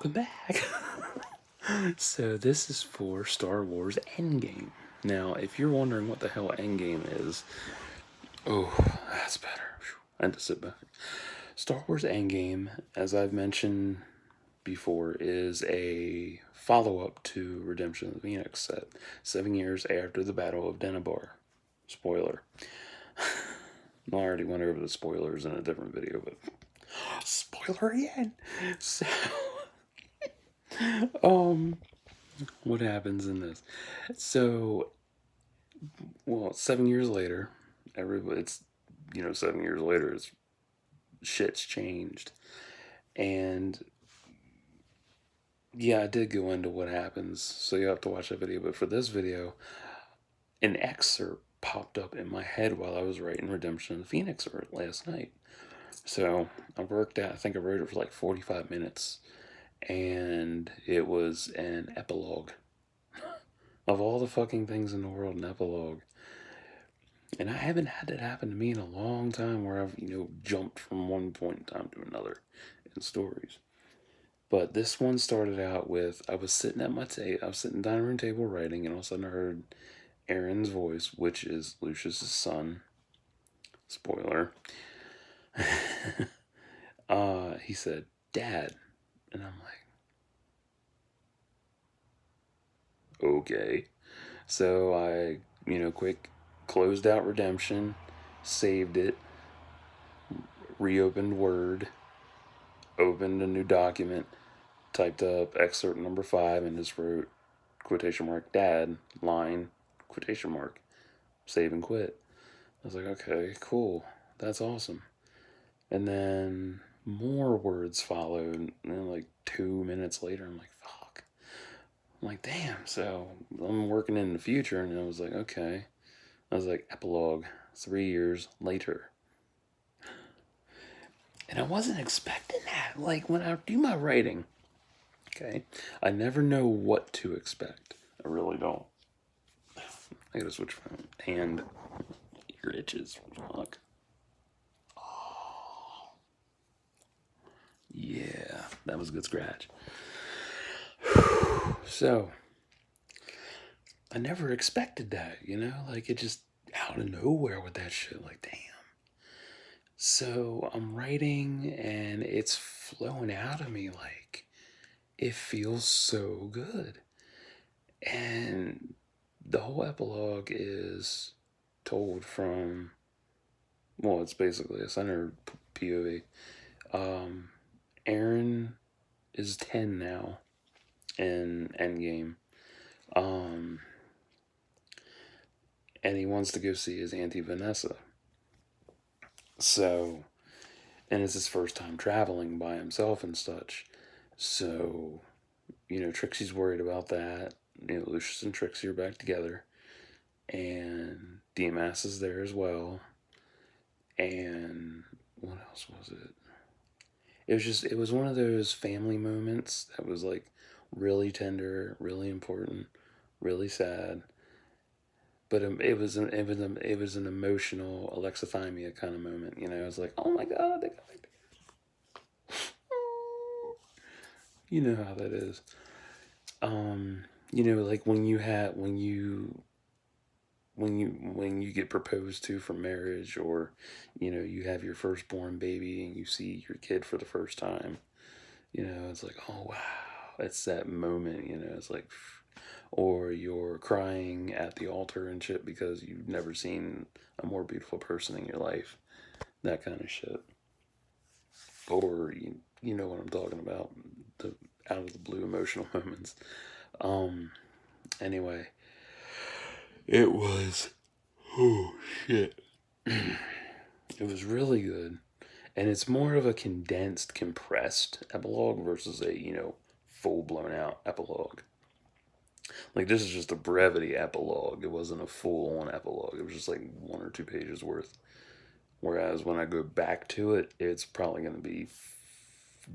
welcome back. So this is for Star Wars Endgame. Now, if you're wondering what the hell Endgame is, oh, that's better. I had to sit back. Star Wars Endgame, as I've mentioned before, is a follow-up to Redemption of the Phoenix, set 7 years after the Battle of Dennabar. Spoiler. I already went over the spoilers in a different video, but spoiler again. So, what happens in this? So, well, 7 years later, it's 7 years later, shit's changed, and yeah, I did go into what happens, so you have to watch that video. But for this video, an excerpt popped up in my head while I was writing Redemption of the Phoenix last night. So I worked out. I think I wrote it for like 45 minutes, and it was an epilogue. Of all the fucking things in the world, an epilogue. And I haven't had that happen to me in a long time where I've, jumped from one point in time to another in stories. But this one started out with I was sitting at I was sitting dining room table writing, and all of a sudden I heard Aaron's voice, which is Lucius's son. Spoiler. He said, "Dad," and I'm like, "Okay." So I, quick closed out Redemption, saved it, reopened Word, opened a new document, typed up excerpt number 5, and just wrote quotation mark dad, line, quotation mark, save and quit. I was like, okay, cool, that's awesome. And then more words followed, and then like 2 minutes later, I'm like, fuck. I'm like, damn, so I'm working in the future, and I was like, okay. I was like, epilogue, 3 years later. And I wasn't expecting that. Like, when I do my writing, okay, I never know what to expect. I really don't. I gotta switch my hand. Ear itches. Fuck. Oh. Yeah, that was a good scratch. So, I never expected that, Like, it just out of nowhere with that shit. Like, damn. So, I'm writing, and it's flowing out of me like it feels so good. And the whole epilogue is told from, well, it's basically a center POV. Aaron is 10 now in Endgame. And he wants to go see his Auntie Vanessa. So, and it's his first time traveling by himself and such. So, Trixie's worried about that. Lucius and Trixie are back together. And DMS is there as well. And what else was it? It was one of those family moments that was like really tender, really important, really sad. But it was an emotional alexithymia kind of moment. It was like, oh my god, they got it. You know how that is. Like when you get proposed to for marriage, or you have your firstborn baby and you see your kid for the first time. It's like, oh wow, it's that moment. It's like, or you're crying at the altar and shit because you've never seen a more beautiful person in your life. That kind of shit. Or you know what I'm talking about, the out of the blue emotional moments. Anyway, it was, oh shit. It was really good. And it's more of a condensed, compressed epilogue versus a, full blown out epilogue. Like, this is just a brevity epilogue. It wasn't a full on epilogue. It was just like 1 or 2 pages worth. Whereas when I go back to it, it's probably going to be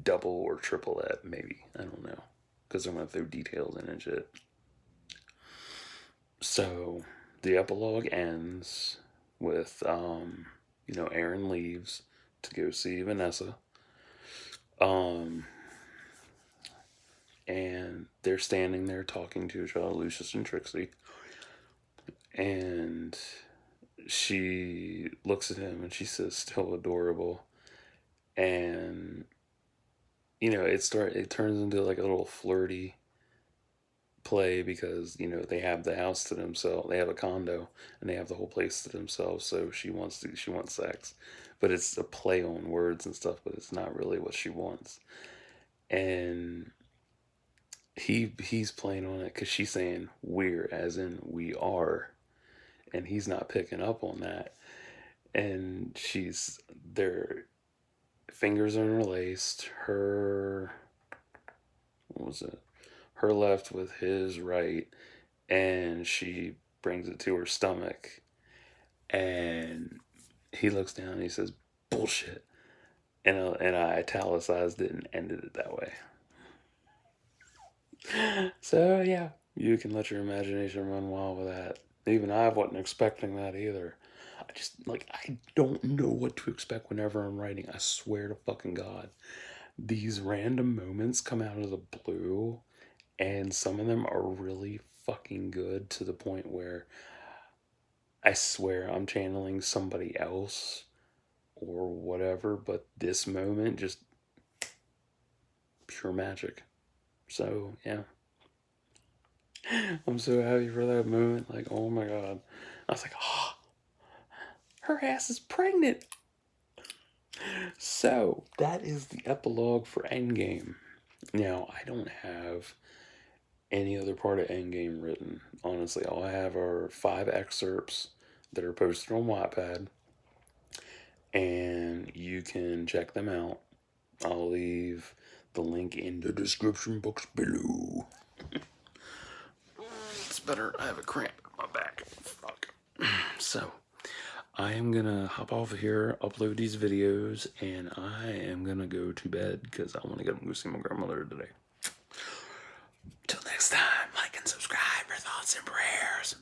double or triple that, maybe. I don't know. Because I'm going to throw details in and shit. So, the epilogue ends with, Aaron leaves to go see Vanessa. they're standing there talking to each other, Lucius and Trixie, and she looks at him and she says, "Still adorable," and it turns into like a little flirty play because they have the house to themselves, they have a condo, and they have the whole place to themselves. So she wants sex, but it's a play on words and stuff, but it's not really what she wants. And he's playing on it because she's saying "we're" as in "we are," and he's not picking up on that. And their fingers are interlaced. Her what was it? Her left with his right, and she brings it to her stomach. And he looks down and he says, "Bullshit." And I italicized it and ended it that way. So yeah, you can let your imagination run wild with that. Even I wasn't expecting that either. I don't know what to expect whenever I'm writing. I swear to fucking God. These random moments come out of the blue, and some of them are really fucking good to the point where I swear I'm channeling somebody else or whatever, but this moment just pure magic. So yeah, I'm so happy for that moment. Like, oh my God, I was like, oh, her ass is pregnant. So that is the epilogue for Endgame. Now I don't have any other part of Endgame written. Honestly, all I have are 5 excerpts that are posted on Wattpad, and you can check them out. I'll leave the link in the description box below. It's better. I have a cramp in my back. Fuck. So, I am gonna hop off of here, upload these videos, and I am gonna go to bed because I want to go see my grandmother today. Till next time, like and subscribe for thoughts and prayers.